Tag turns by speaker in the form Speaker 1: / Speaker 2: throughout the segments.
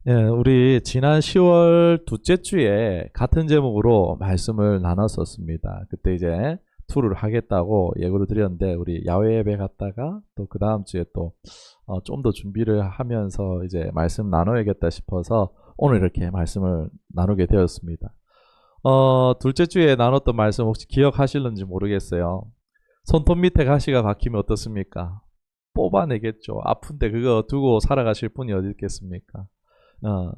Speaker 1: 예, 우리 지난 10월 둘째 주에 같은 제목으로 말씀을 나눴었습니다. 그때 이제 투를 하겠다고 예고를 드렸는데 우리 야외 예배 갔다가 또 그 다음 주에 또 좀 더 준비를 하면서 이제 말씀 나눠야겠다 싶어서 오늘 이렇게 말씀을 나누게 되었습니다. 둘째 주에 나눴던 말씀 혹시 기억하실는지 모르겠어요. 손톱 밑에 가시가 박히면 어떻습니까? 뽑아내겠죠. 아픈데 그거 두고 살아가실 분이 어디 있겠습니까?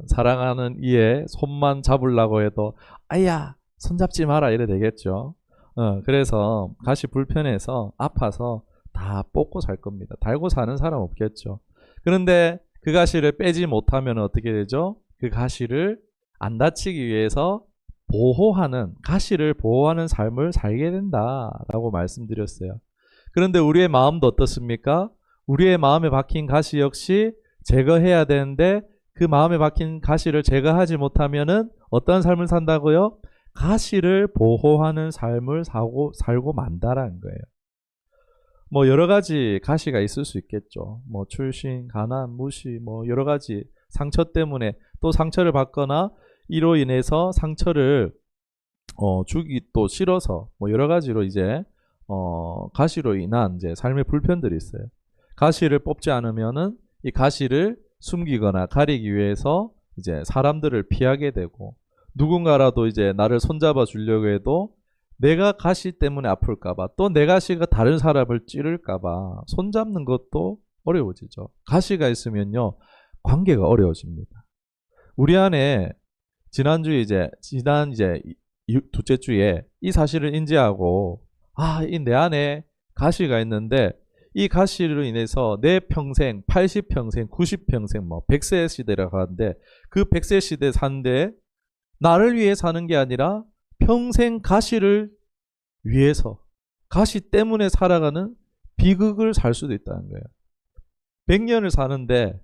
Speaker 1: 사랑하는 이의 손만 잡으려고 해도 아야 손 잡지 마라 이래 되겠죠. 그래서 가시 불편해서 아파서 다 뽑고 살 겁니다. 달고 사는 사람 없겠죠. 그런데 그 가시를 빼지 못하면 어떻게 되죠? 그 가시를 안 다치기 위해서 가시를 보호하는 삶을 살게 된다라고 말씀드렸어요. 그런데 우리의 마음도 어떻습니까? 우리의 마음에 박힌 가시 역시 제거해야 되는데 그 마음에 박힌 가시를 제거하지 못하면은 어떤 삶을 산다고요? 가시를 보호하는 삶을 살고 만다라는 거예요. 뭐 여러 가지 가시가 있을 수 있겠죠. 뭐 출신, 가난, 무시, 뭐 여러 가지 상처 때문에 또 상처를 받거나 이로 인해서 상처를 주기 또 싫어서 뭐 여러 가지로 이제 가시로 인한 이제 삶의 불편들이 있어요. 가시를 뽑지 않으면은 이 가시를 숨기거나 가리기 위해서 이제 사람들을 피하게 되고 누군가라도 이제 나를 손잡아 주려고 해도 내가 가시 때문에 아플까봐 또 내 가시가 다른 사람을 찌를까봐 손잡는 것도 어려워지죠. 가시가 있으면요 관계가 어려워집니다. 우리 안에 지난 둘째 주에 이 사실을 인지하고 이 내 안에 가시가 있는데 이 가시로 인해서 내 평생 80평생 90평생 뭐 100세 시대라고 하는데 그 100세 시대 사는데 나를 위해 사는 게 아니라 평생 가시를 위해서 가시 때문에 살아가는 비극을 살 수도 있다는 거예요. 100년을 사는데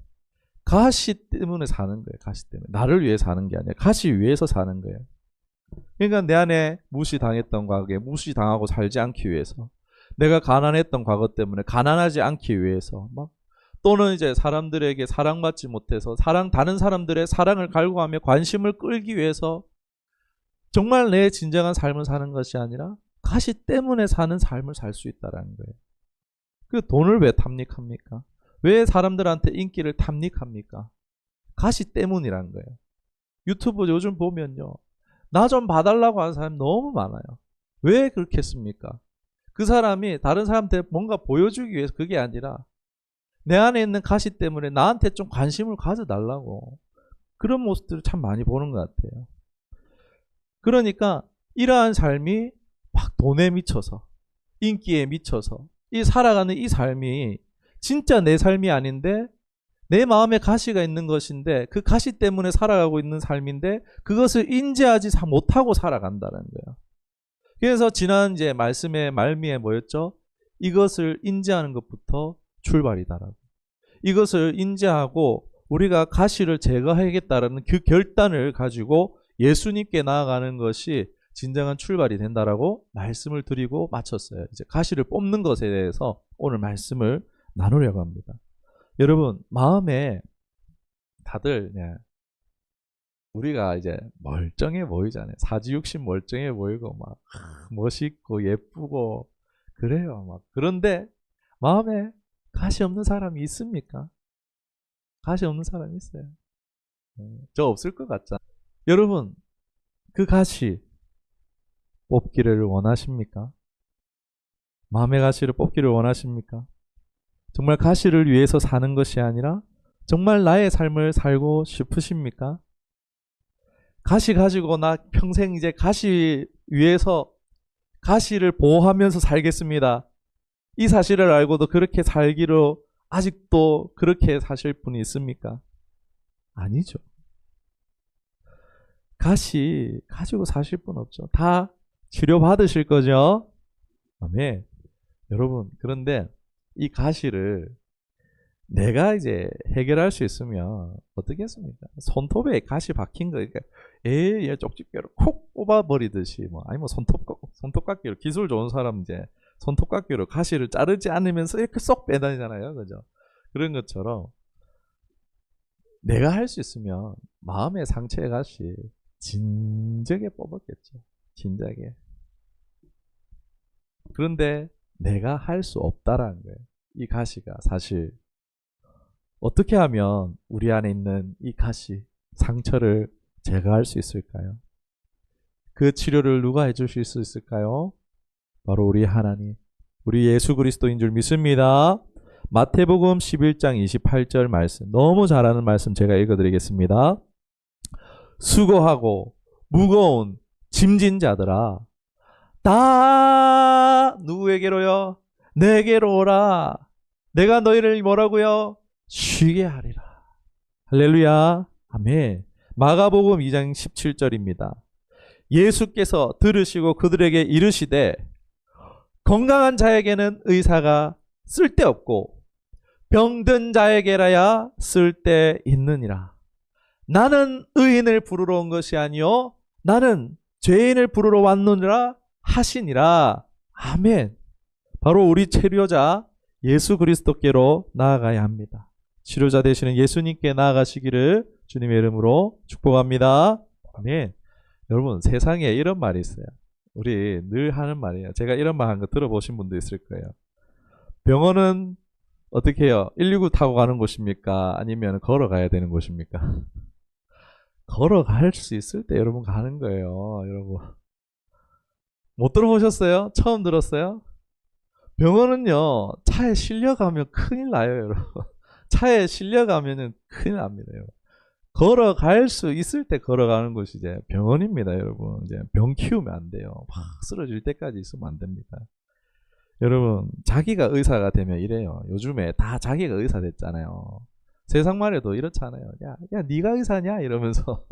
Speaker 1: 가시 때문에 사는 거예요. 가시 때문에. 나를 위해 사는 게 아니라 가시 위해서 사는 거예요. 그러니까 내 안에 무시당했던 과거에 무시당하고 살지 않기 위해서 내가 가난했던 과거 때문에 가난하지 않기 위해서 또는 이제 사람들에게 사랑받지 못해서 다른 사람들의 사랑을 갈구하며 관심을 끌기 위해서 정말 내 진정한 삶을 사는 것이 아니라 가시 때문에 사는 삶을 살 수 있다는 거예요. 그 돈을 왜 탐닉합니까? 왜 사람들한테 인기를 탐닉합니까? 가시 때문이란 거예요. 유튜브 요즘 보면요. 나 좀 봐달라고 하는 사람이 너무 많아요. 왜 그렇게 했습니까? 그 사람이 다른 사람한테 뭔가 보여주기 위해서 그게 아니라 내 안에 있는 가시 때문에 나한테 좀 관심을 가져달라고 그런 모습들을 참 많이 보는 것 같아요. 그러니까 이러한 삶이 막 돈에 미쳐서 인기에 미쳐서 살아가는 이 삶이 진짜 내 삶이 아닌데 내 마음에 가시가 있는 것인데 그 가시 때문에 살아가고 있는 삶인데 그것을 인지하지 못하고 살아간다는 거예요. 그래서 지난 이제 말씀의 말미에 뭐였죠? 이것을 인지하는 것부터 출발이다라고. 이것을 인지하고 우리가 가시를 제거하겠다라는 그 결단을 가지고 예수님께 나아가는 것이 진정한 출발이 된다라고 말씀을 드리고 마쳤어요. 이제 가시를 뽑는 것에 대해서 오늘 말씀을 나누려고 합니다. 여러분 마음에 다들 우리가 이제 멀쩡해 보이잖아요. 사지육신 멀쩡해 보이고 막 멋있고 예쁘고 그래요. 막 그런데 마음에 가시 없는 사람이 있습니까? 가시 없는 사람이 있어요. 저 없을 것 같잖아요. 여러분 그 가시 뽑기를 원하십니까? 마음의 가시를 뽑기를 원하십니까? 정말 가시를 위해서 사는 것이 아니라 정말 나의 삶을 살고 싶으십니까? 가시 가지고 나 평생 이제 가시 위해서 가시를 보호하면서 살겠습니다. 이 사실을 알고도 그렇게 살기로 아직도 그렇게 사실 분이 있습니까? 아니죠. 가시 가지고 사실 분 없죠. 다 치료받으실 거죠? 아멘. 여러분, 그런데 이 가시를 내가 이제 해결할 수 있으면 어떻게 했습니까? 손톱에 가시 박힌 거, 그러니까 얘 쪽집게로 콕 뽑아버리듯이, 아니면 손톱깎이로 기술 좋은 사람 이제 손톱깎이로 가시를 자르지 않으면서 이렇게 쏙 빼다니잖아요, 그죠? 그런 것처럼 내가 할 수 있으면 마음의 상처의 가시 진작에 뽑았겠죠. 진작에. 그런데 내가 할 수 없다라는 거예요. 이 가시가 사실 어떻게 하면 우리 안에 있는 이 가시, 상처를 제거할 수 있을까요? 그 치료를 누가 해주실 수 있을까요? 바로 우리 하나님, 우리 예수 그리스도인 줄 믿습니다. 마태복음 11장 28절 말씀, 너무 잘하는 말씀 제가 읽어드리겠습니다. 수고하고 무거운 짐진 자들아, 다 누구에게로요? 내게로 오라. 내가 너희를 뭐라고요? 쉬게 하리라. 할렐루야. 아멘. 마가복음 2장 17절입니다. 예수께서 들으시고 그들에게 이르시되 건강한 자에게는 의사가 쓸데없고 병든 자에게라야 쓸데있느니라. 나는 의인을 부르러 온 것이 아니요 나는 죄인을 부르러 왔느니라 하시니라. 아멘. 바로 우리 치료자 예수 그리스도께로 나아가야 합니다. 치료자 되시는 예수님께 나아가시기를 주님의 이름으로 축복합니다. 아멘. 여러분, 세상에 이런 말이 있어요. 우리 늘 하는 말이에요. 제가 이런 말 한 거 들어보신 분도 있을 거예요. 병원은 어떻게 해요? 119 타고 가는 곳입니까? 아니면 걸어가야 되는 곳입니까? 걸어갈 수 있을 때 여러분 가는 거예요. 여러분. 못 들어보셨어요? 처음 들었어요? 병원은요, 차에 실려가면 큰일 나요, 여러분. 차에 실려가면은 큰일 납니다, 여러분. 걸어갈 수 있을 때 걸어가는 곳이 이제 병원입니다, 여러분. 이제 병 키우면 안 돼요. 막 쓰러질 때까지 있으면 안 됩니다. 여러분, 자기가 의사가 되면 이래요. 요즘에 다 자기가 의사 됐잖아요. 세상 말에도 이렇잖아요. 야, 네가 의사냐? 이러면서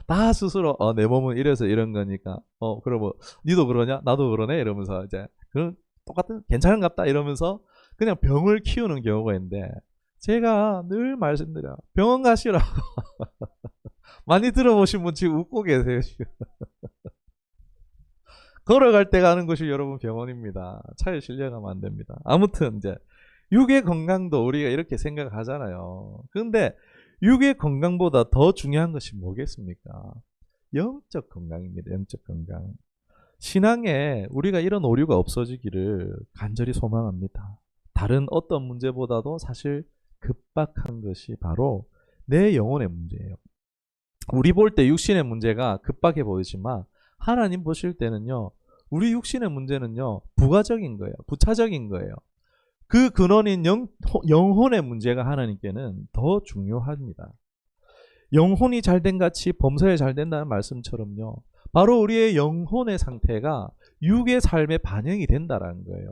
Speaker 1: 다 스스로 내 몸은 이래서 이런 거니까 그러면 니도 그러냐? 나도 그러네? 이러면서 이제 그런 똑같은 괜찮은갑다 이러면서 그냥 병을 키우는 경우가 있는데 제가 늘 말씀드려요. 병원 가시라고. 많이 들어보신 분 지금 웃고 계세요. 지금. 걸어갈 때 가는 곳이 여러분 병원입니다. 차에 실려가면 안 됩니다. 아무튼 이제 육의 건강도 우리가 이렇게 생각하잖아요. 그런데 육의 건강보다 더 중요한 것이 뭐겠습니까? 영적 건강입니다. 영적 건강. 신앙에 우리가 이런 오류가 없어지기를 간절히 소망합니다. 다른 어떤 문제보다도 사실 급박한 것이 바로 내 영혼의 문제예요. 우리 볼 때 육신의 문제가 급박해 보이지만 하나님 보실 때는요. 우리 육신의 문제는요. 부가적인 거예요. 부차적인 거예요. 그 근원인 영혼의 문제가 하나님께는 더 중요합니다. 영혼이 잘된 같이 범사에 잘 된다는 말씀처럼요. 바로 우리의 영혼의 상태가 육의 삶에 반영이 된다는 거예요.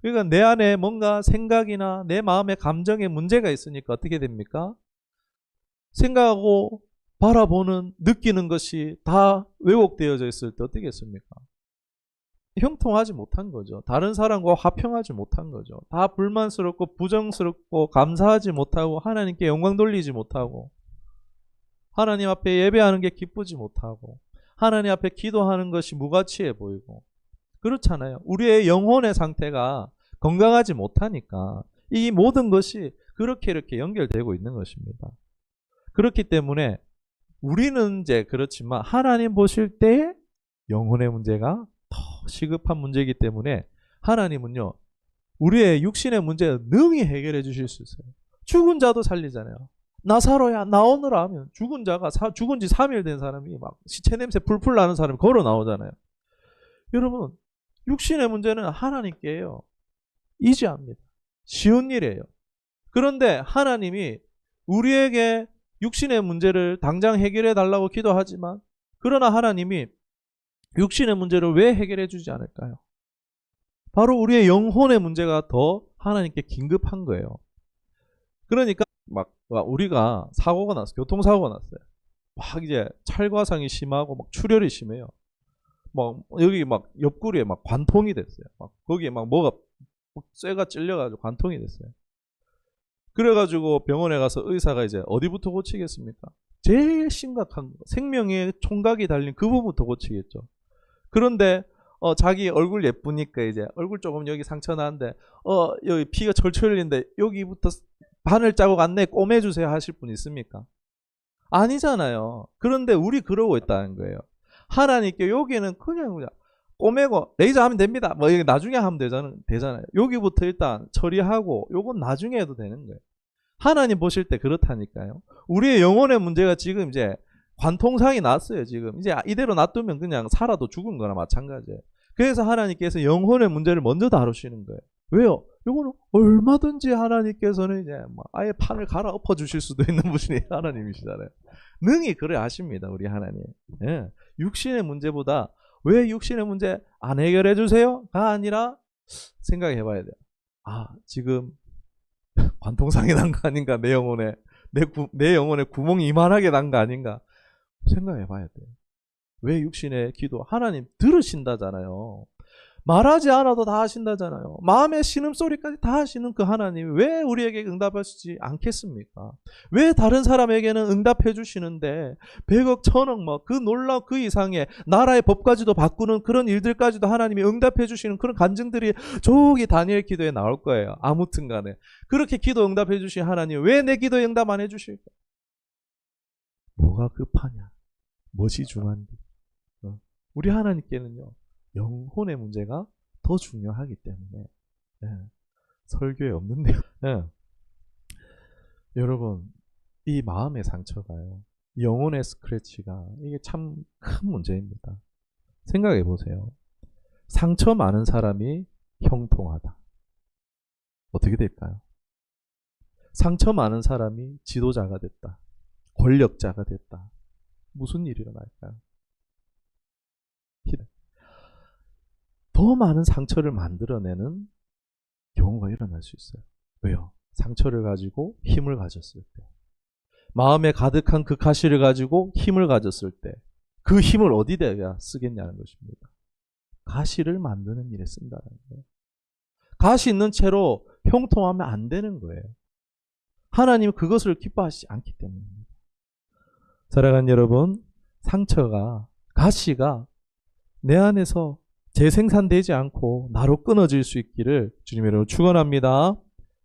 Speaker 1: 그러니까 내 안에 뭔가 생각이나 내 마음의 감정에 문제가 있으니까 어떻게 됩니까? 생각하고 바라보는, 느끼는 것이 다 왜곡되어져 있을 때 어떻게 했습니까? 형통하지 못한 거죠. 다른 사람과 화평하지 못한 거죠. 다 불만스럽고 부정스럽고 감사하지 못하고 하나님께 영광 돌리지 못하고 하나님 앞에 예배하는 게 기쁘지 못하고 하나님 앞에 기도하는 것이 무가치해 보이고 그렇잖아요. 우리의 영혼의 상태가 건강하지 못하니까 이 모든 것이 그렇게 이렇게 연결되고 있는 것입니다. 그렇기 때문에 우리는 이제 그렇지만 하나님 보실 때 영혼의 문제가 더 시급한 문제이기 때문에 하나님은요. 우리의 육신의 문제를 능히 해결해 주실 수 있어요. 죽은 자도 살리잖아요. 나사로야 나오느라 하면 죽은 자가 죽은 지 3일 된 사람이 막 시체 냄새 풀풀 나는 사람이 걸어 나오잖아요. 여러분 육신의 문제는 하나님께요. 이지합니다. 쉬운 일이에요. 그런데 하나님이 우리에게 육신의 문제를 당장 해결해 달라고 기도하지만 그러나 하나님이 육신의 문제를 왜 해결해 주지 않을까요? 바로 우리의 영혼의 문제가 더 하나님께 긴급한 거예요. 그러니까 막 우리가 사고가 났어요. 교통사고가 났어요. 막 이제 찰과상이 심하고 막 출혈이 심해요. 막 여기 막 옆구리에 막 관통이 됐어요. 막 거기에 막 뭐가 쇠가 찔려가지고 관통이 됐어요. 그래가지고 병원에 가서 의사가 이제 어디부터 고치겠습니까? 제일 심각한 거, 생명의 총각이 달린 그 부분부터 고치겠죠. 그런데 자기 얼굴 예쁘니까 이제 얼굴 조금 여기 상처 나는데 여기 피가 철철 흘리는데 여기부터 바늘 자국 안 내 꼬매주세요 하실 분 있습니까? 아니잖아요. 그런데 우리 그러고 있다는 거예요. 하나님께 여기는 그냥 꼬매고 레이저 하면 됩니다. 뭐 이게 나중에 하면 되잖아요. 여기부터 일단 처리하고 요건 나중에 해도 되는 거예요. 하나님 보실 때 그렇다니까요. 우리의 영혼의 문제가 지금 이제 관통상이 났어요. 지금 이제 이대로 놔두면 그냥 살아도 죽은 거나 마찬가지예요. 그래서 하나님께서 영혼의 문제를 먼저 다루시는 거예요. 왜요? 이거는 얼마든지 하나님께서는 이제 아예 판을 갈아 엎어 주실 수도 있는 분이 하나님이시잖아요. 능히 그래 하십니다, 우리 하나님. 예. 육신의 문제보다 왜 육신의 문제 안 해결해 주세요?가 아니라 생각해 봐야 돼요. 아, 지금 관통상이 난 거 아닌가? 내 영혼에 구멍이 이만하게 난 거 아닌가? 생각해 봐야 돼요. 왜 육신의 기도? 하나님 들으신다잖아요. 말하지 않아도 다 하신다잖아요. 마음의 신음소리까지 다 하시는 그 하나님이 왜 우리에게 응답하시지 않겠습니까? 왜 다른 사람에게는 응답해 주시는데 100억, 1000억 뭐 그 놀라운 그 이상의 나라의 법까지도 바꾸는 그런 일들까지도 하나님이 응답해 주시는 그런 간증들이 저기 다니엘 기도에 나올 거예요. 아무튼 간에. 그렇게 기도 응답해 주신 하나님 왜 내 기도 응답 안 해주실까? 뭐가 급하냐? 무엇이 중요한데? 우리 하나님께는요. 영혼의 문제가 더 중요하기 때문에 설교에 없는데요. 여러분 이 마음의 상처가요. 영혼의 스크래치가 이게 참 큰 문제입니다. 생각해 보세요. 상처 많은 사람이 형통하다. 어떻게 될까요? 상처 많은 사람이 지도자가 됐다. 권력자가 됐다. 무슨 일이 일어날까요? 더 많은 상처를 만들어내는 경우가 일어날 수 있어요. 왜요? 상처를 가지고 힘을 가졌을 때. 마음에 가득한 그 가시를 가지고 힘을 가졌을 때. 그 힘을 어디다가 쓰겠냐는 것입니다. 가시를 만드는 일에 쓴다는 거예요. 가시 있는 채로 형통하면 안 되는 거예요. 하나님은 그것을 기뻐하시지 않기 때문입니다. 사랑하는 여러분, 상처가, 가시가 내 안에서 재생산되지 않고 나로 끊어질 수 있기를 주님 여러분 축원합니다.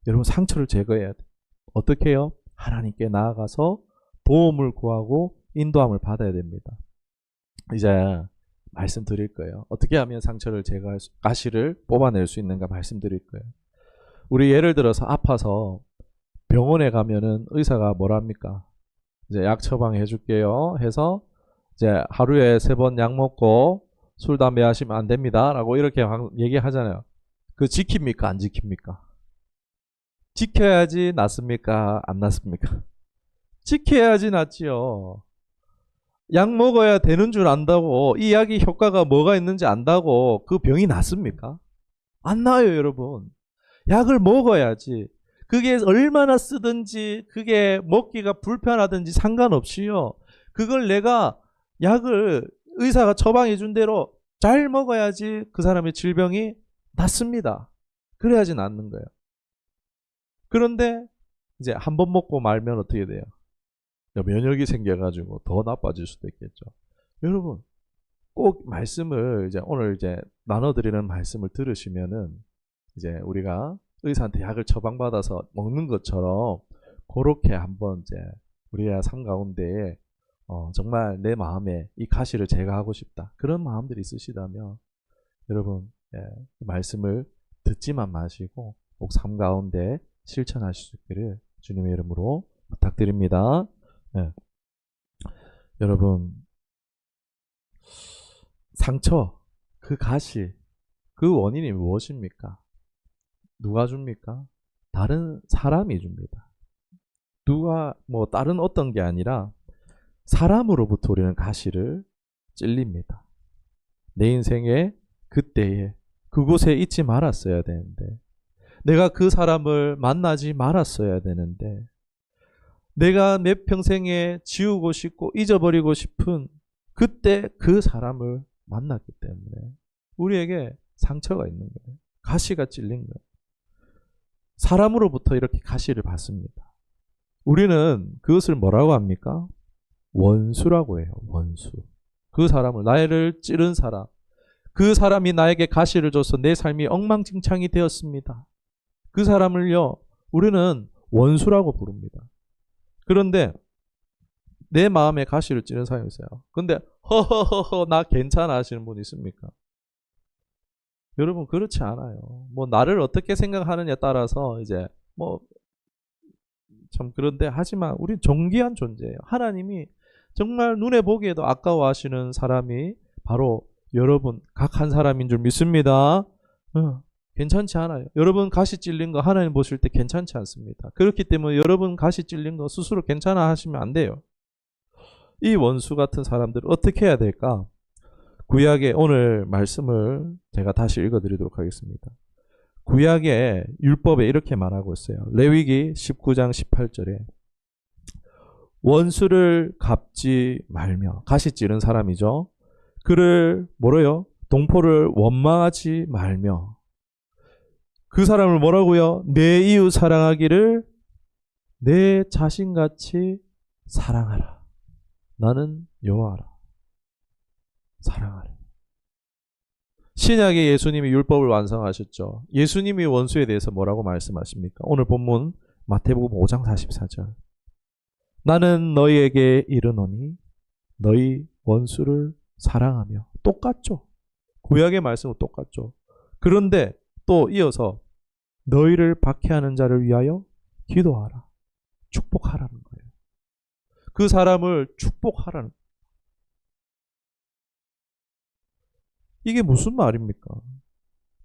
Speaker 1: 여러분 상처를 제거해야 돼요. 어떻게 해요? 하나님께 나아가서 도움을 구하고 인도함을 받아야 됩니다. 이제 말씀드릴 거예요. 어떻게 하면 상처를 제거할 수, 가시를 뽑아낼 수 있는가 말씀드릴 거예요. 우리 예를 들어서 아파서 병원에 가면은 의사가 뭐랍니까? 이제 약 처방해 줄게요 해서 이제 하루에 3번 약 먹고 술, 담배 하시면 안 됩니다. 라고 이렇게 얘기하잖아요. 그 지킵니까? 안 지킵니까? 지켜야지 낫습니까? 안 낫습니까? 지켜야지 낫지요. 약 먹어야 되는 줄 안다고, 이 약이 효과가 뭐가 있는지 안다고 그 병이 낫습니까? 안 나아요, 여러분. 약을 먹어야지. 그게 얼마나 쓰든지, 그게 먹기가 불편하든지 상관없이요. 그걸 내가 약을 의사가 처방해 준 대로 잘 먹어야지 그 사람의 질병이 낫습니다. 그래야지 낫는 거예요. 그런데 이제 한 번 먹고 말면 어떻게 돼요? 면역이 생겨가지고 더 나빠질 수도 있겠죠. 여러분 꼭 말씀을 이제 오늘 이제 나눠드리는 말씀을 들으시면은 이제 우리가 의사한테 약을 처방받아서 먹는 것처럼 그렇게 한번 이제 우리의 삶 가운데에 정말 내 마음에 이 가시를 제거하고 싶다. 그런 마음들이 있으시다면 여러분 말씀을 듣지만 마시고 꼭 삶 가운데 실천하실 수 있기를 주님의 이름으로 부탁드립니다. 여러분 상처, 그 가시, 그 원인이 무엇입니까? 누가 줍니까? 다른 사람이 줍니다. 누가 뭐 다른 어떤 게 아니라 사람으로부터 우리는 가시를 찔립니다. 내 인생에 그때에 그곳에 있지 말았어야 되는데, 내가 그 사람을 만나지 말았어야 되는데, 내가 내 평생에 지우고 싶고 잊어버리고 싶은 그때 그 사람을 만났기 때문에 우리에게 상처가 있는 거예요. 가시가 찔린 거예요. 사람으로부터 이렇게 가시를 받습니다. 우리는 그것을 뭐라고 합니까? 원수라고 해요. 원수. 그 사람을, 나를 찌른 사람, 그 사람이 나에게 가시를 줘서 내 삶이 엉망진창이 되었습니다. 그 사람을요, 우리는 원수라고 부릅니다. 그런데 내 마음에 가시를 찌른 사람이 있어요. 근데 허허허허 나 괜찮아 하시는 분 있습니까? 여러분 그렇지 않아요. 뭐 나를 어떻게 생각하느냐에 따라서 이제 뭐 참 그런데 하지만 우린 존귀한 존재예요. 하나님이 정말 눈에 보기에도 아까워하시는 사람이 바로 여러분 각 한 사람인 줄 믿습니다. 괜찮지 않아요. 여러분 가시 찔린 거 하나님 보실 때 괜찮지 않습니다. 그렇기 때문에 여러분 가시 찔린 거 스스로 괜찮아 하시면 안 돼요. 이 원수 같은 사람들을 어떻게 해야 될까? 구약의 오늘 말씀을 제가 다시 읽어드리도록 하겠습니다. 구약의 율법에 이렇게 말하고 있어요. 레위기 19장 18절에 원수를 갚지 말며 가시 찌른 사람이죠. 그를 뭐래요? 동포를 원망하지 말며 그 사람을 뭐라고요? 내 이웃 사랑하기를 내 자신같이 사랑하라. 나는 여호와라. 사랑하라. 신약의 예수님이 율법을 완성하셨죠. 예수님이 원수에 대해서 뭐라고 말씀하십니까? 오늘 본문 마태복음 5장 44절. 나는 너희에게 이르노니 너희 원수를 사랑하며. 똑같죠. 구약의 말씀은 똑같죠. 그런데 또 이어서 너희를 박해하는 자를 위하여 기도하라. 축복하라는 거예요. 그 사람을 축복하라는 거예요. 이게 무슨 말입니까?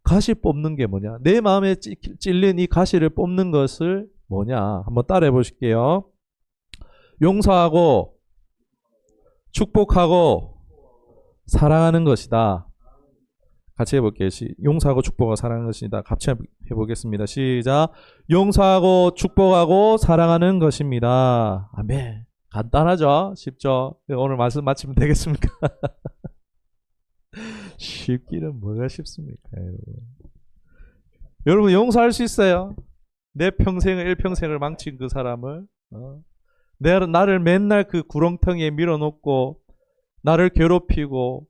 Speaker 1: 가시 뽑는 게 뭐냐? 내 마음에 찔린 이 가시를 뽑는 것을 뭐냐? 한번 따라해 보실게요. 용서하고 축복하고 사랑하는 것이다. 같이 해볼게요. 용서하고 축복하고 사랑하는 것이다. 같이 해보겠습니다. 시작. 용서하고 축복하고 사랑하는 것입니다. 아멘. 간단하죠? 쉽죠? 오늘 말씀 마치면 되겠습니까? 쉽기는 뭐가 쉽습니까, 여러분? 여러분 용서할 수 있어요. 내 평생을 일평생을 망친 그 사람을 나를 맨날 그 구렁텅이에 밀어놓고 나를 괴롭히고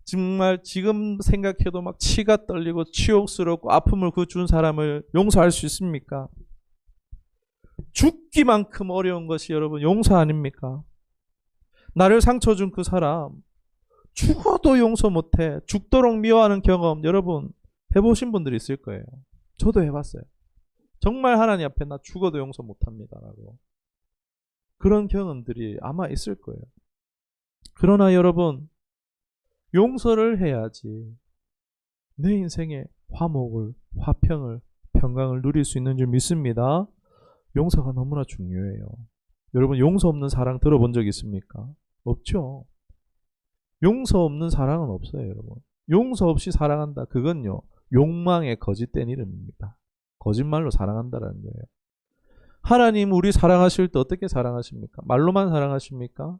Speaker 1: 정말 지금 생각해도 막 치가 떨리고 치욕스럽고 아픔을 그 준 사람을 용서할 수 있습니까? 죽기만큼 어려운 것이 여러분 용서 아닙니까? 나를 상처 준 그 사람 죽어도 용서 못해. 죽도록 미워하는 경험 여러분 해보신 분들이 있을 거예요. 저도 해봤어요. 정말 하나님 앞에 나 죽어도 용서 못합니다라고. 그런 경험들이 아마 있을 거예요. 그러나 여러분 용서를 해야지 내 인생의 화목을, 화평을, 평강을 누릴 수 있는 줄 믿습니다. 용서가 너무나 중요해요. 여러분 용서 없는 사랑 들어본 적 있습니까? 없죠. 용서 없는 사랑은 없어요, 여러분. 용서 없이 사랑한다. 그건요, 욕망의 거짓된 이름입니다. 거짓말로 사랑한다라는 거예요. 하나님 우리 사랑하실 때 어떻게 사랑하십니까? 말로만 사랑하십니까?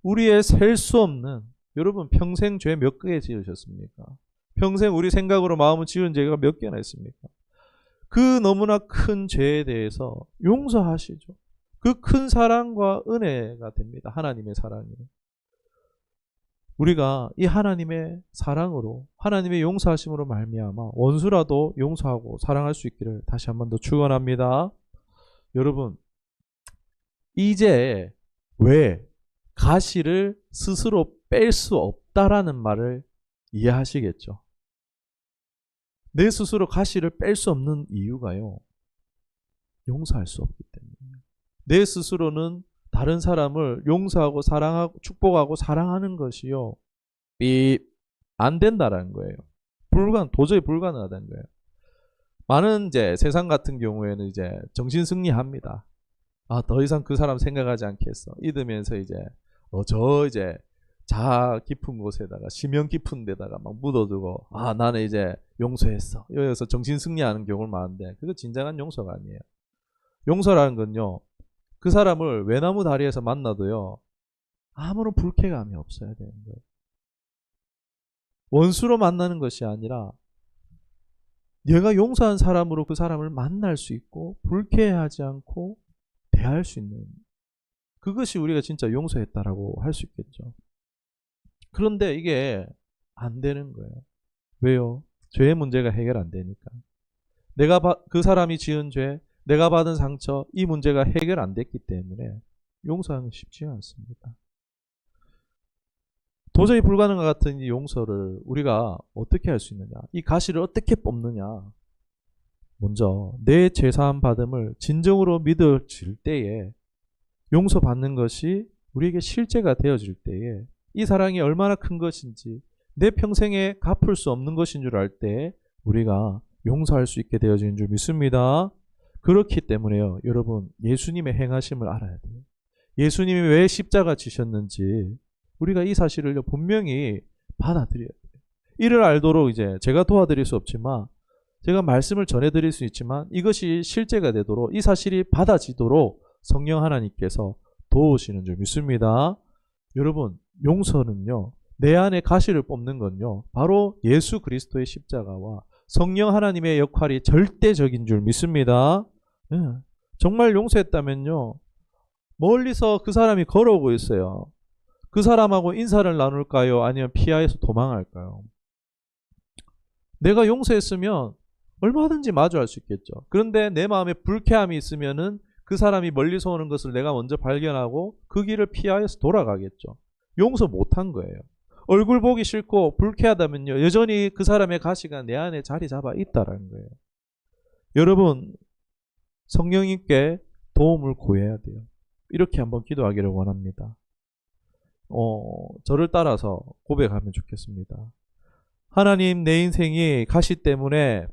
Speaker 1: 우리의 셀 수 없는, 여러분 평생 죄 몇 개 지으셨습니까? 평생 우리 생각으로 마음을 지은 죄가 몇 개나 있습니까? 그 너무나 큰 죄에 대해서 용서하시죠. 그 큰 사랑과 은혜가 됩니다. 하나님의 사랑이. 우리가 이 하나님의 사랑으로 하나님의 용서하심으로 말미암아 원수라도 용서하고 사랑할 수 있기를 다시 한 번 더 축원합니다. 여러분 이제 왜 가시를 스스로 뺄 수 없다라는 말을 이해하시겠죠? 내 스스로 가시를 뺄 수 없는 이유가요. 용서할 수 없기 때문에. 내 스스로는 다른 사람을 용서하고 사랑하고 축복하고 사랑하는 것이요. 안 된다라는 거예요. 도저히 불가능하다는 거예요. 많은 이제 세상 같은 경우에는 이제 정신 승리합니다. 더 이상 그 사람 생각하지 않겠어. 이러면서 이제 이제 자아 깊은 곳에다가 심연 깊은 데다가 막 묻어두고 나는 이제 용서했어. 여기서 정신 승리하는 경우가 많은데 그거 진정한 용서가 아니에요. 용서라는 건요. 그 사람을 외나무 다리에서 만나도요. 아무런 불쾌감이 없어야 되는 거예요. 원수로 만나는 것이 아니라 내가 용서한 사람으로 그 사람을 만날 수 있고 불쾌하지 않고 대할 수 있는 그것이 우리가 진짜 용서했다라고 할 수 있겠죠. 그런데 이게 안 되는 거예요. 왜요? 죄의 문제가 해결 안 되니까. 내가 그 사람이 지은 죄, 내가 받은 상처, 이 문제가 해결 안 됐기 때문에 용서하는 건 쉽지가 않습니다. 도저히 불가능한 같은 이 용서를 우리가 어떻게 할 수 있느냐? 이 가시를 어떻게 뽑느냐? 먼저 내 죄사함 받음을 진정으로 믿어질 때에 용서받는 것이 우리에게 실제가 되어질 때에 이 사랑이 얼마나 큰 것인지 내 평생에 갚을 수 없는 것인 줄 알 때 우리가 용서할 수 있게 되어지는 줄 믿습니다. 그렇기 때문에요. 여러분, 예수님의 행하심을 알아야 돼요. 예수님이 왜 십자가 지셨는지 우리가 이 사실을 분명히 받아들여야 돼요. 이를 알도록 이제 제가 도와드릴 수 없지만 제가 말씀을 전해드릴 수 있지만 이것이 실제가 되도록 이 사실이 받아지도록 성령 하나님께서 도우시는 줄 믿습니다. 여러분, 용서는요, 내 안에 가시를 뽑는 건요, 바로 예수 그리스도의 십자가와 성령 하나님의 역할이 절대적인 줄 믿습니다. 예, 정말 용서했다면요, 멀리서 그 사람이 걸어오고 있어요. 그 사람하고 인사를 나눌까요? 아니면 피하여서 도망할까요? 내가 용서했으면 얼마든지 마주할 수 있겠죠. 그런데 내 마음에 불쾌함이 있으면은 그 사람이 멀리서 오는 것을 내가 먼저 발견하고 그 길을 피하여서 돌아가겠죠. 용서 못한 거예요. 얼굴 보기 싫고 불쾌하다면요, 여전히 그 사람의 가시가 내 안에 자리 잡아 있다라는 거예요. 여러분, 성령님께 도움을 구해야 돼요. 이렇게 한번 기도하기를 원합니다. 저를 따라서 고백하면 좋겠습니다. 하나님, 내 인생이 가시 때문에,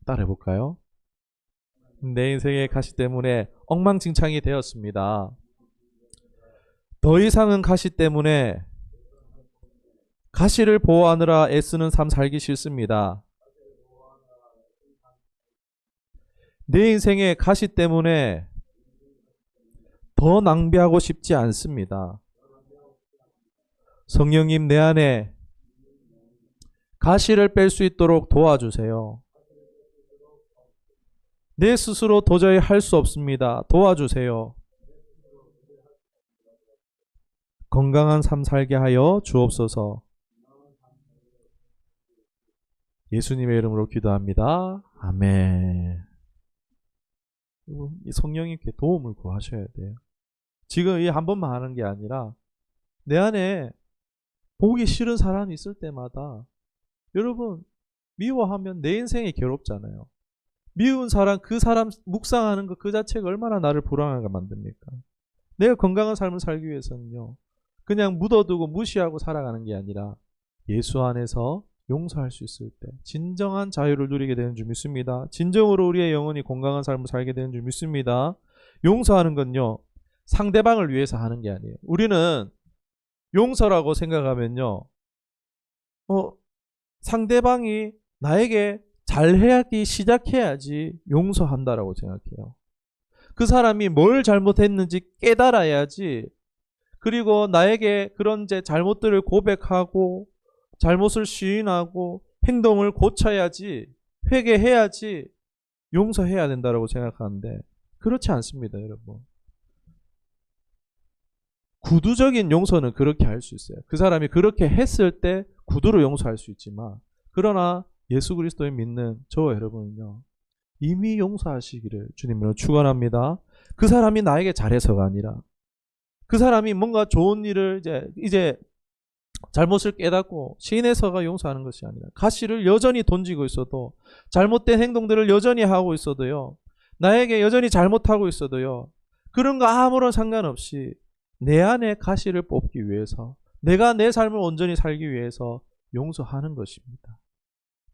Speaker 1: 따라해볼까요? 내 인생의 가시 때문에 엉망진창이 되었습니다. 더 이상은 가시 때문에 가시를 보호하느라 애쓰는 삶 살기 싫습니다. 내 인생의 가시 때문에 더 낭비하고 싶지 않습니다. 성령님, 내 안에 가시를 뺄 수 있도록 도와주세요. 내 스스로 도저히 할 수 없습니다. 도와주세요. 건강한 삶 살게 하여 주옵소서. 예수님의 이름으로 기도합니다. 아멘. 이 성령님께 도움을 구하셔야 돼요. 지금 이 한 번만 하는 게 아니라 내 안에 보기 싫은 사람이 있을 때마다, 여러분, 미워하면 내 인생이 괴롭잖아요. 미운 사람, 그 사람 묵상하는 것 그 자체가 얼마나 나를 불안하게 만듭니까? 내가 건강한 삶을 살기 위해서는요, 그냥 묻어두고 무시하고 살아가는 게 아니라 예수 안에서 용서할 수 있을 때 진정한 자유를 누리게 되는 줄 믿습니다. 진정으로 우리의 영혼이 건강한 삶을 살게 되는 줄 믿습니다. 용서하는 건요, 상대방을 위해서 하는 게 아니에요. 우리는 용서라고 생각하면요, 상대방이 나에게 잘하기 시작해야지 용서한다라고 생각해요. 그 사람이 뭘 잘못했는지 깨달아야지, 그리고 나에게 그런 제 잘못들을 고백하고 잘못을 시인하고 행동을 고쳐야지, 회개해야지 용서해야 된다라고 생각하는데 그렇지 않습니다, 여러분. 구두적인 용서는 그렇게 할 수 있어요. 그 사람이 그렇게 했을 때 구두로 용서할 수 있지만, 그러나 예수 그리스도를 믿는 저와 여러분은요, 이미 용서하시기를 주님으로 축원합니다. 그 사람이 나에게 잘해서가 아니라, 그 사람이 뭔가 좋은 일을 이제 잘못을 깨닫고 시인해서가 용서하는 것이 아니라, 가시를 여전히 던지고 있어도, 잘못된 행동들을 여전히 하고 있어도요, 나에게 여전히 잘못하고 있어도요, 그런 거 아무런 상관없이 내 안에 가시를 뽑기 위해서, 내가 내 삶을 온전히 살기 위해서 용서하는 것입니다.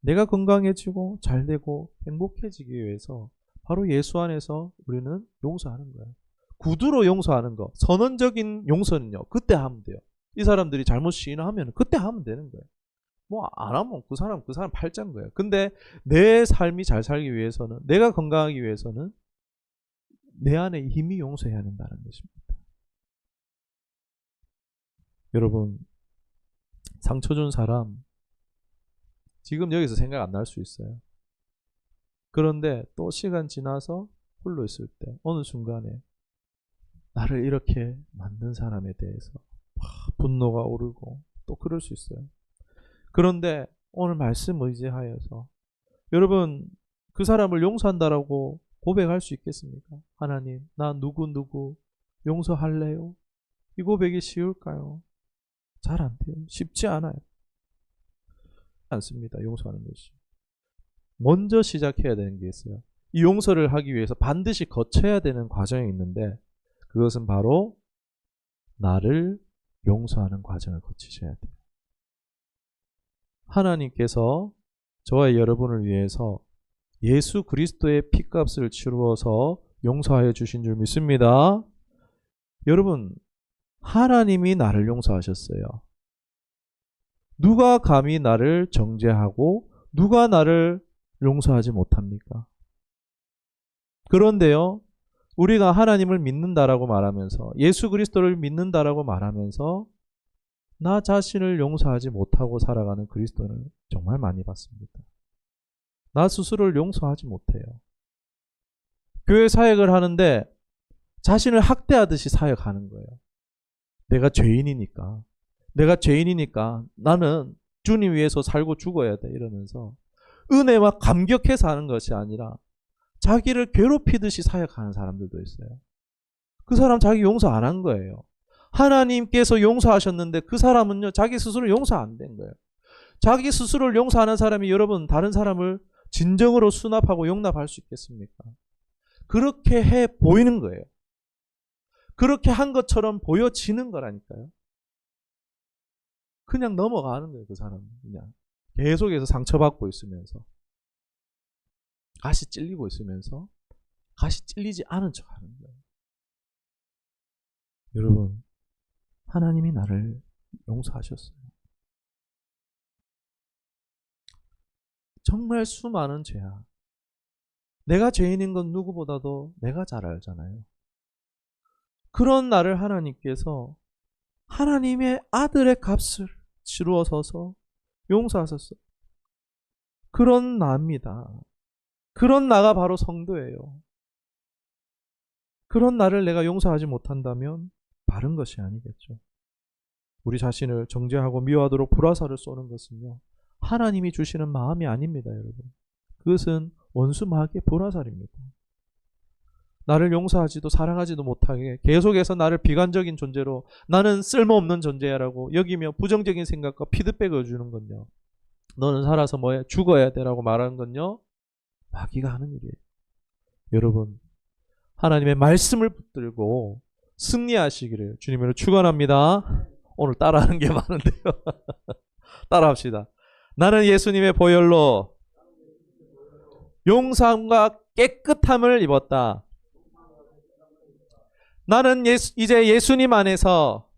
Speaker 1: 내가 건강해지고 잘되고 행복해지기 위해서 바로 예수 안에서 우리는 용서하는 거예요. 구두로 용서하는 거, 선언적인 용서는요, 그때 하면 돼요. 이 사람들이 잘못 시인하면 그때 하면 되는 거예요. 뭐 안 하면 그 사람 팔자인 거예요. 근데 내 삶이 잘 살기 위해서는, 내가 건강하기 위해서는 내 안에 힘이 용서해야 된다는 것입니다. 여러분, 상처 준 사람 지금 여기서 생각 안 날 수 있어요. 그런데 또 시간 지나서 홀로 있을 때 어느 순간에 나를 이렇게 만든 사람에 대해서 분노가 오르고 또 그럴 수 있어요. 그런데 오늘 말씀 의지하여서 여러분, 그 사람을 용서한다라고 고백할 수 있겠습니까? 하나님, 나 누구 용서할래요? 이 고백이 쉬울까요? 잘 안 돼요. 쉽지 않아요. 않습니다. 용서하는 것이. 먼저 시작해야 되는 게 있어요. 이 용서를 하기 위해서 반드시 거쳐야 되는 과정이 있는데 그것은 바로 나를 용서하는 과정을 거치셔야 돼요. 하나님께서 저와 여러분을 위해서 예수 그리스도의 피값을 치루어서 용서하여 주신 줄 믿습니다. 여러분, 하나님이 나를 용서하셨어요. 누가 감히 나를 정죄하고 누가 나를 용서하지 못합니까? 그런데요, 우리가 하나님을 믿는다라고 말하면서 예수 그리스도를 믿는다라고 말하면서 나 자신을 용서하지 못하고 살아가는 그리스도는 정말 많이 봤습니다. 나 스스로를 용서하지 못해요. 교회 사역을 하는데 자신을 학대하듯이 사역하는 거예요. 내가 죄인이니까 나는 주님 위해서 살고 죽어야 돼 이러면서 은혜와 감격해서 하는 것이 아니라 자기를 괴롭히듯이 사역하는 사람들도 있어요. 그 사람 자기 용서 안 한 거예요. 하나님께서 용서하셨는데 그 사람은요, 자기 스스로 용서 안 된 거예요. 자기 스스로를 용서하는 사람이 여러분 다른 사람을 진정으로 수납하고 용납할 수 있겠습니까? 그렇게 해 보이는 거예요. 그렇게 한 것처럼 보여지는 거라니까요. 그냥 넘어가는 거예요. 그 사람은 그냥 계속해서 상처받고 있으면서 가시 찔리고 있으면서 가시 찔리지 않은 척 하는 거예요. 여러분, 하나님이 나를 용서하셨어요. 정말 수많은 죄악. 내가 죄인인 건 누구보다도 내가 잘 알잖아요. 그런 나를 하나님께서 하나님의 아들의 값을 치루어서서 용서하셨어요. 그런 나입니다. 그런 나가 바로 성도예요. 그런 나를 내가 용서하지 못한다면 바른 것이 아니겠죠. 우리 자신을 정죄하고 미워하도록 불화살을 쏘는 것은요, 하나님이 주시는 마음이 아닙니다, 여러분. 그것은 원수 마귀의 불화살입니다. 나를 용서하지도 사랑하지도 못하게 계속해서 나를 비관적인 존재로 나는 쓸모없는 존재야라고 여기며 부정적인 생각과 피드백을 주는 건요, 너는 살아서 뭐해? 죽어야 돼라고 말하는 건요, 마귀가 하는 일이에요. 여러분, 하나님의 말씀을 붙들고 승리하시기를 주님으로 축원합니다. 오늘 따라하는 게 많은데요. 따라합시다. 나는 예수님의 보혈로 용서함과 깨끗함을 입었다. 나는 이제 예수님 안에서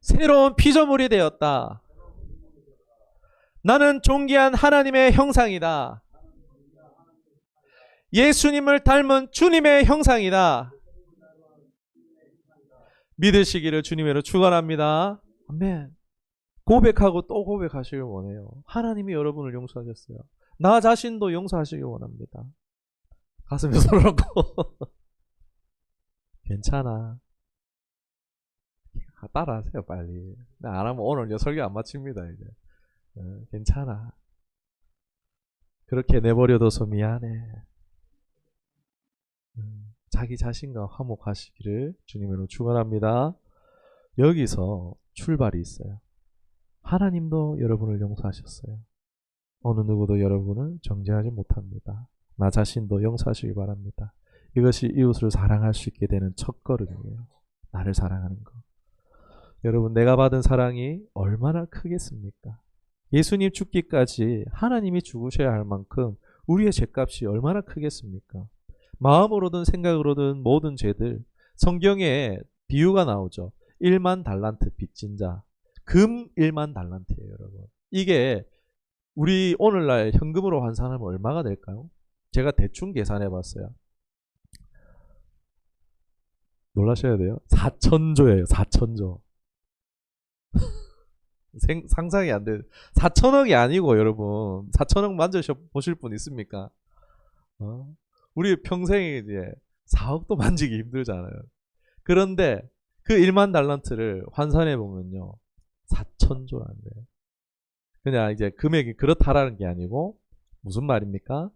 Speaker 1: 새로운 피조물이 되었다. 나는 존귀한 하나님의 형상이다. 예수님을 닮은 주님의 형상이다. 믿으시기를 주님으로 축원합니다. 아멘. 고백하고 또 고백하시길 원해요. 하나님이 여러분을 용서하셨어요. 나 자신도 용서하시길 원합니다. 가슴에 손을 얹고 괜찮아. 따라하세요 빨리. 안 하면 오늘 설교 안 마칩니다 이제. 괜찮아. 그렇게 내버려둬서 미안해. 자기 자신과 화목하시기를 주님으로 축원합니다. 여기서 출발이 있어요. 하나님도 여러분을 용서하셨어요. 어느 누구도 여러분을 정죄하지 못합니다. 나 자신도 용서하시기 바랍니다. 이것이 이웃을 사랑할 수 있게 되는 첫걸음이에요. 나를 사랑하는 것. 여러분, 내가 받은 사랑이 얼마나 크겠습니까? 예수님 죽기까지 하나님이 죽으셔야 할 만큼 우리의 죄값이 얼마나 크겠습니까? 마음으로든 생각으로든 모든 죄들, 성경에 비유가 나오죠. 1만 달란트 빚진 자, 금 1만 달란트예요, 여러분. 이게 우리 오늘날 현금으로 환산하면 얼마가 될까요? 제가 대충 계산해 봤어요. 놀라셔야 돼요. 4천조예요. 4천조. 상상이 안 돼. 4천억이 아니고 여러분. 4천억 만져보실 분 있습니까? 우리 평생에 이제 4억도 만지기 힘들잖아요. 그런데 그 1만 달란트를 환산해 보면요. 4천조라는 거예요. 그냥 이제 금액이 그렇다라는 게 아니고 무슨 말입니까?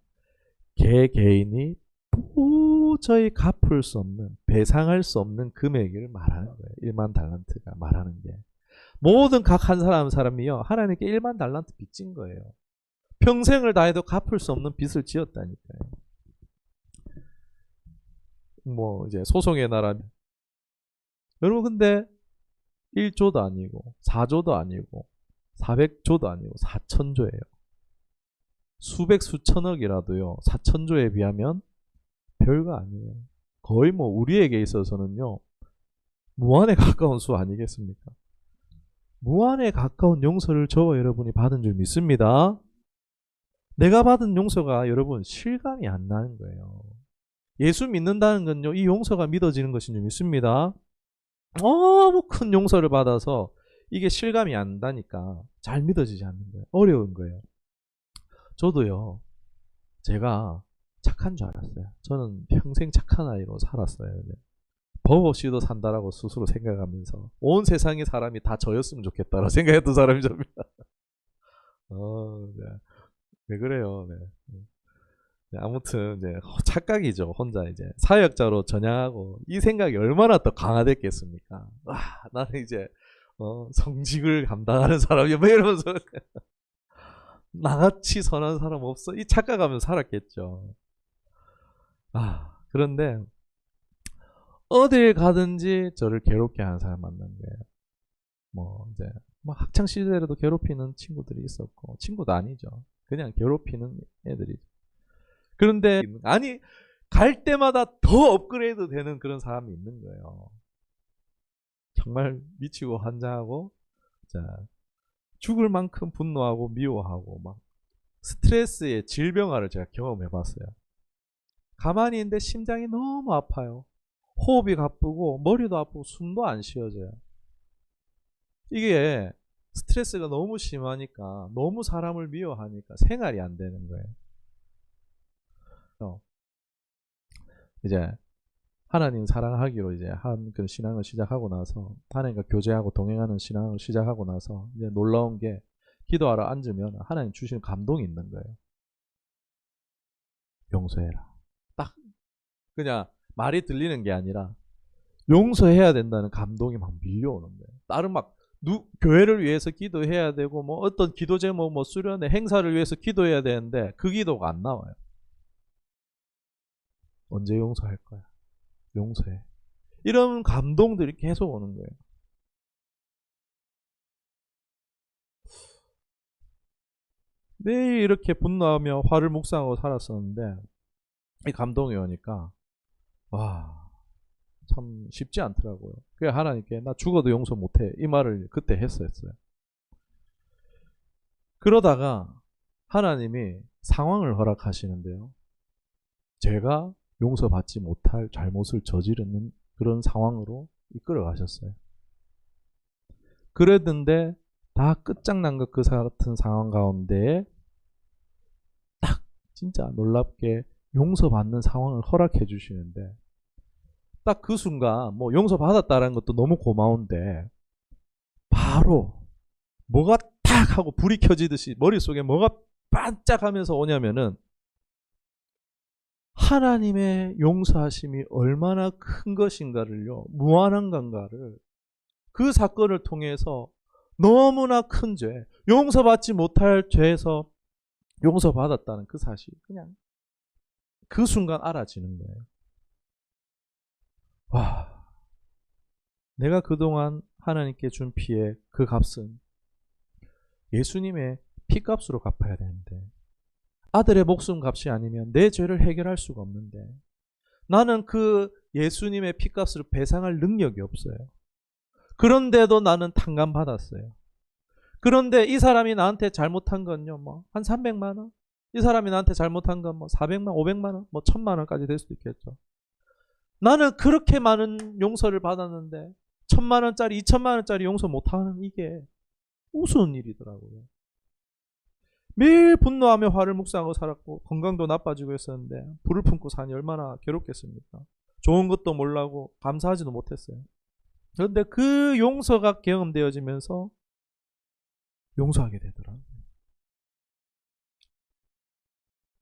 Speaker 1: 개인이 도저히 갚을 수 없는, 배상할 수 없는 금액을 말하는 거예요. 1만 달란트가 말하는 게. 모든 각 한 사람이요, 하나님께 1만 달란트 빚진 거예요. 평생을 다해도 갚을 수 없는 빚을 지었다니까요. 뭐 이제 소송의 나라. 여러분 근데 1조도 아니고 4조도 아니고 400조도 아니고 4천조예요. 수백 수천억이라도요, 4천조에 비하면 별거 아니에요. 거의 뭐 우리에게 있어서는요, 무한에 가까운 수 아니겠습니까? 무한에 가까운 용서를 저와 여러분이 받은 줄 믿습니다. 내가 받은 용서가 여러분 실감이 안 나는 거예요. 예수 믿는다는 건요, 이 용서가 믿어지는 것인 줄 믿습니다. 너무 큰 용서를 받아서 이게 실감이 안 나니까 잘 믿어지지 않는 거예요. 어려운 거예요. 저도요, 제가 착한 줄 알았어요. 저는 평생 착한 아이로 살았어요. 법 없이도 산다라고 스스로 생각하면서 온 세상의 사람이 다 저였으면 좋겠다라고 생각했던 사람이 접니다. 네. 왜 그래요? 네. 네, 아무튼 이제 착각이죠. 혼자 이제 사역자로 전향하고 이 생각이 얼마나 더 강화됐겠습니까? 와, 나는 이제 성직을 감당하는 사람이야, 뭐 이러면서 나같이 선한 사람 없어, 이 착각하면서 살았겠죠. 그런데 어딜 가든지 저를 괴롭게 하는 사람 만난 거예요. 뭐 이제 뭐 학창 시절에도 괴롭히는 친구들이 있었고, 친구도 아니죠. 그냥 괴롭히는 애들이죠. 그런데 아니, 갈 때마다 더 업그레이드 되는 그런 사람이 있는 거예요. 정말 미치고 환장하고, 자, 죽을 만큼 분노하고 미워하고 막 스트레스의 질병화를 제가 경험해 봤어요. 가만히 있는데 심장이 너무 아파요. 호흡이 가쁘고 머리도 아프고 숨도 안 쉬어져요. 이게 스트레스가 너무 심하니까, 너무 사람을 미워하니까 생활이 안 되는 거예요. 이제 하나님 사랑하기로 이제 한 그 신앙을 시작하고 나서, 하나님과 교제하고 동행하는 신앙을 시작하고 나서 이제 놀라운 게, 기도하러 앉으면 하나님 주시는 감동이 있는 거예요. 용서해라. 딱 그냥 말이 들리는 게 아니라 용서해야 된다는 감동이 막 밀려오는 거예요. 다른 막 교회를 위해서 기도해야 되고 뭐 어떤 기도 제목 뭐 수련회 행사를 위해서 기도해야 되는데 그 기도가 안 나와요. 언제 용서할 거야? 용서해. 이런 감동들이 계속 오는 거예요. 매일 이렇게 분노하며 화를 묵상하고 살았었는데 이 감동이 오니까 와, 참 쉽지 않더라고요. 그래서 하나님께 나 죽어도 용서 못해, 이 말을 그때 했어요. 그러다가 하나님이 상황을 허락하시는데요, 제가 용서받지 못할 잘못을 저지르는 그런 상황으로 이끌어 가셨어요. 그랬는데 다 끝장난 것 같은 상황 가운데 딱 진짜 놀랍게 용서받는 상황을 허락해 주시는데, 딱 그 순간 뭐 용서받았다는 것도 너무 고마운데 바로 뭐가 탁 하고 불이 켜지듯이 머릿속에 뭐가 반짝하면서 오냐면은, 하나님의 용서하심이 얼마나 큰 것인가를요, 무한한 건가를 그 사건을 통해서 너무나 큰 죄, 용서받지 못할 죄에서 용서받았다는 그 사실, 그냥 그 순간 알아지는 거예요. 와, 내가 그동안 하나님께 준 피의 그 값은 예수님의 피값으로 갚아야 되는데, 아들의 목숨 값이 아니면 내 죄를 해결할 수가 없는데, 나는 그 예수님의 피값으로 배상할 능력이 없어요. 그런데도 나는 탕감받았어요. 그런데 이 사람이 나한테 잘못한 건요, 뭐 한 300만 원? 이 사람이 나한테 잘못한 건 뭐 400만, 500만 원, 뭐 1000만 원까지 될 수도 있겠죠. 나는 그렇게 많은 용서를 받았는데 1000만 원짜리, 2000만 원짜리 용서 못하는 이게 우스운 일이더라고요. 매일 분노하며 화를 묵상하고 살았고 건강도 나빠지고 했었는데 불을 품고 사니 얼마나 괴롭겠습니까? 좋은 것도 몰라고 감사하지도 못했어요. 그런데 그 용서가 경험되어지면서 용서하게 되더라고요.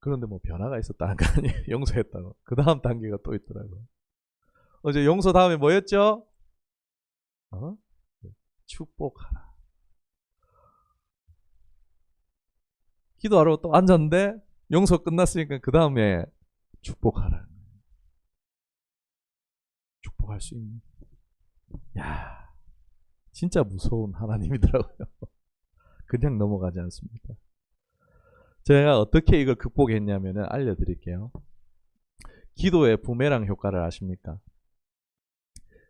Speaker 1: 그런데 뭐 변화가 있었다는 거 아니에요. 용서했다고. 그 다음 단계가 또 있더라고요. 어제 용서 다음에 뭐였죠? 축복하라. 기도하러 또 앉았는데 용서 끝났으니까 그 다음에 축복하라. 축복할 수 있는. 야, 진짜 무서운 하나님이더라고요. 그냥 넘어가지 않습니다. 제가 어떻게 이걸 극복했냐면 알려드릴게요. 기도의 부메랑 효과를 아십니까?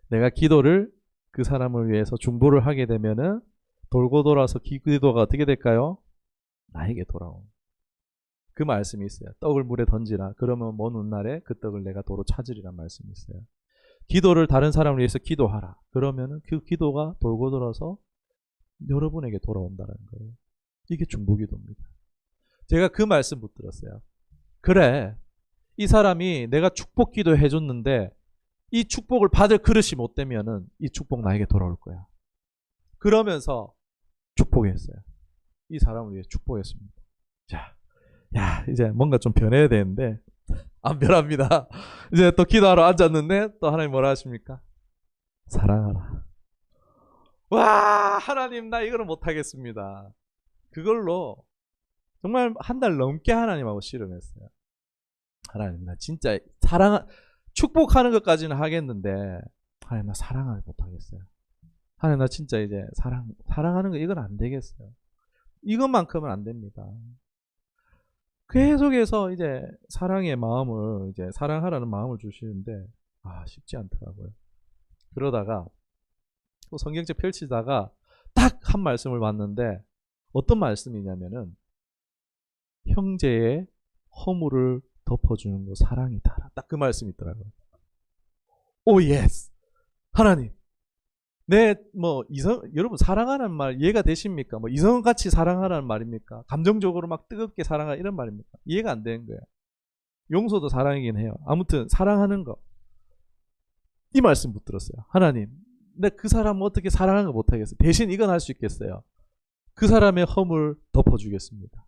Speaker 1: 내가 기도를 그 사람을 위해서 중보를 하게 되면은 돌고 돌아서 기도가 어떻게 될까요? 나에게 돌아온. 그 말씀이 있어요. 떡을 물에 던지라. 그러면 먼 훗날에 그 떡을 내가 도로 찾으리란 말씀이 있어요. 기도를 다른 사람을 위해서 기도하라. 그러면은 그 기도가 돌고 돌아서 여러분에게 돌아온다는 거예요. 이게 중보기도입니다. 제가 그 말씀 붙들었어요. 그래, 이 사람이 내가 축복 기도 해줬는데 이 축복을 받을 그릇이 못 되면은 이 축복 나에게 돌아올 거야. 그러면서 축복했어요. 이 사람을 위해 축복했습니다. 자, 야, 이제 뭔가 좀 변해야 되는데 안 변합니다. 이제 또 기도하러 앉았는데 또 하나님 뭐라 하십니까? 사랑하라. 와, 하나님 나 이거는 못하겠습니다. 그걸로 정말 한 달 넘게 하나님하고 씨름했어요. 하나님 나 진짜 축복하는 것까지는 하겠는데 하나님 나 사랑하지 못하겠어요. 하나님 나 진짜 이제 사랑하는 거 이건 안 되겠어요. 이것만큼은 안 됩니다. 계속해서 이제 사랑의 마음을 이제 사랑하라는 마음을 주시는데 쉽지 않더라고요. 그러다가 또 성경책 펼치다가 딱 한 말씀을 봤는데 어떤 말씀이냐면은 형제의 허물을 덮어주는 거 사랑이다. 딱 그 말씀이 있더라고요. 오 예스. 하나님. 여러분 사랑하라는 말 이해가 되십니까? 이성같이 사랑하라는 말입니까? 감정적으로 막 뜨겁게 사랑하라 이런 말입니까? 이해가 안 되는 거예요. 용서도 사랑이긴 해요. 아무튼 사랑하는 거. 이 말씀 붙들었어요. 하나님, 내가 그 사람을 어떻게 사랑하는 거 못하겠어요. 대신 이건 할 수 있겠어요. 그 사람의 허물 덮어주겠습니다.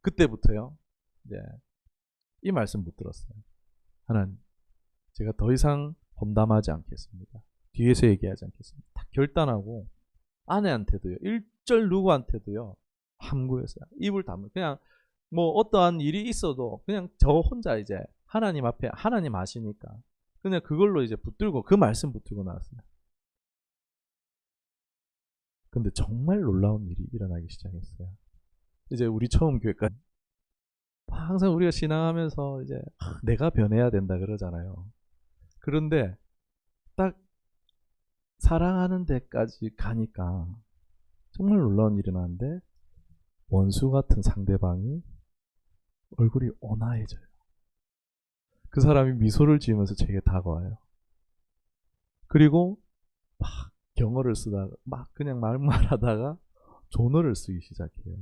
Speaker 1: 그때부터요. 이 말씀 붙들었어요. 하나님, 제가 더 이상 험담하지 않겠습니다. 뒤에서 얘기하지 않겠습니다. 딱 결단하고 아내한테도요. 일절 누구한테도요. 함구했어요. 입을 다물고 그냥 어떠한 일이 있어도 그냥 저 혼자 이제 하나님 앞에 하나님 아시니까 그냥 그걸로 이제 붙들고 그 말씀 붙들고 나왔어요. 근데 정말 놀라운 일이 일어나기 시작했어요. 이제 우리 처음 교회까지 항상 우리가 신앙하면서 이제 내가 변해야 된다 그러잖아요. 그런데 딱 사랑하는 데까지 가니까 정말 놀라운 일이 나는데 원수 같은 상대방이 얼굴이 온화해져요. 그 사람이 미소를 지으면서 제게 다가와요. 그리고 막 경어를 쓰다가 막 그냥 말만 하다가 존어를 쓰기 시작해요.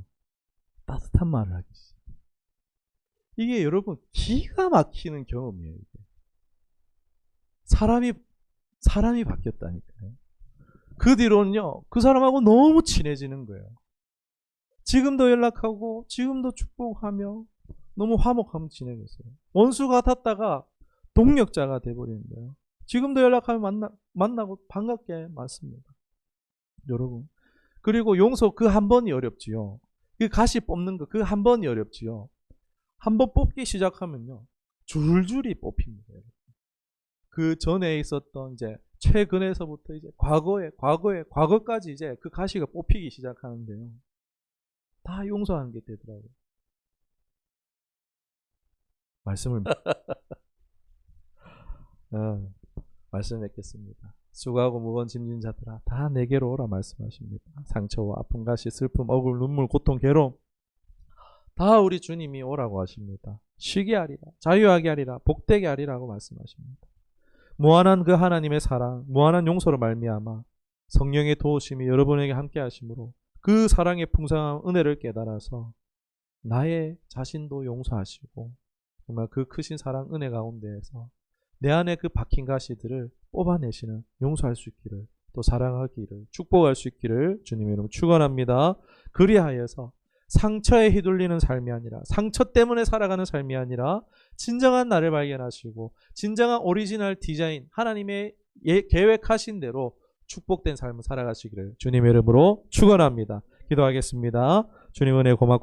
Speaker 1: 따뜻한 말을 하기 시작해요. 이게 여러분 기가 막히는 경험이에요. 이게. 사람이 바뀌었다니까요. 그 뒤로는요, 그 사람하고 너무 친해지는 거예요. 지금도 연락하고, 지금도 축복하며, 너무 화목하면 지내겠어요. 원수 같았다가 동력자가 돼버리는 거예요. 지금도 연락하면 만나고 반갑게 맞습니다. 여러분. 그리고 용서 그 한 번이 어렵지요. 그 가시 뽑는 거 그 한 번이 어렵지요. 한 번 뽑기 시작하면요, 줄줄이 뽑힙니다. 그 전에 있었던 이제 최근에서부터 이제 과거까지 이제 그 가시가 뽑히기 시작하는데요. 다 용서하는 게 되더라고요. 말씀을 말씀 맺겠습니다. 수고하고 무거운 짐진 자들아 다 내게로 오라 말씀하십니다. 상처와 아픔, 가시, 슬픔, 억울, 눈물, 고통, 괴로움 다 우리 주님이 오라고 하십니다. 쉬게 하리라, 자유하게 하리라, 복되게 하리라고 말씀하십니다. 무한한 그 하나님의 사랑, 무한한 용서로 말미암아 성령의 도우심이 여러분에게 함께 하심으로 그 사랑의 풍성한 은혜를 깨달아서 나의 자신도 용서하시고 정말 그 크신 사랑 은혜 가운데에서 내 안에 그 박힌 가시들을 뽑아내시는 용서할 수 있기를 또 사랑하기를 축복할 수 있기를 주님의 이름으로 축원합니다. 그리하여서 상처에 휘둘리는 삶이 아니라, 상처 때문에 살아가는 삶이 아니라 진정한 나를 발견하시고 진정한 오리지널 디자인, 하나님의 계획하신 대로 축복된 삶을 살아가시기를 주님의 이름으로 축원합니다. 기도하겠습니다. 주님 은혜 고맙고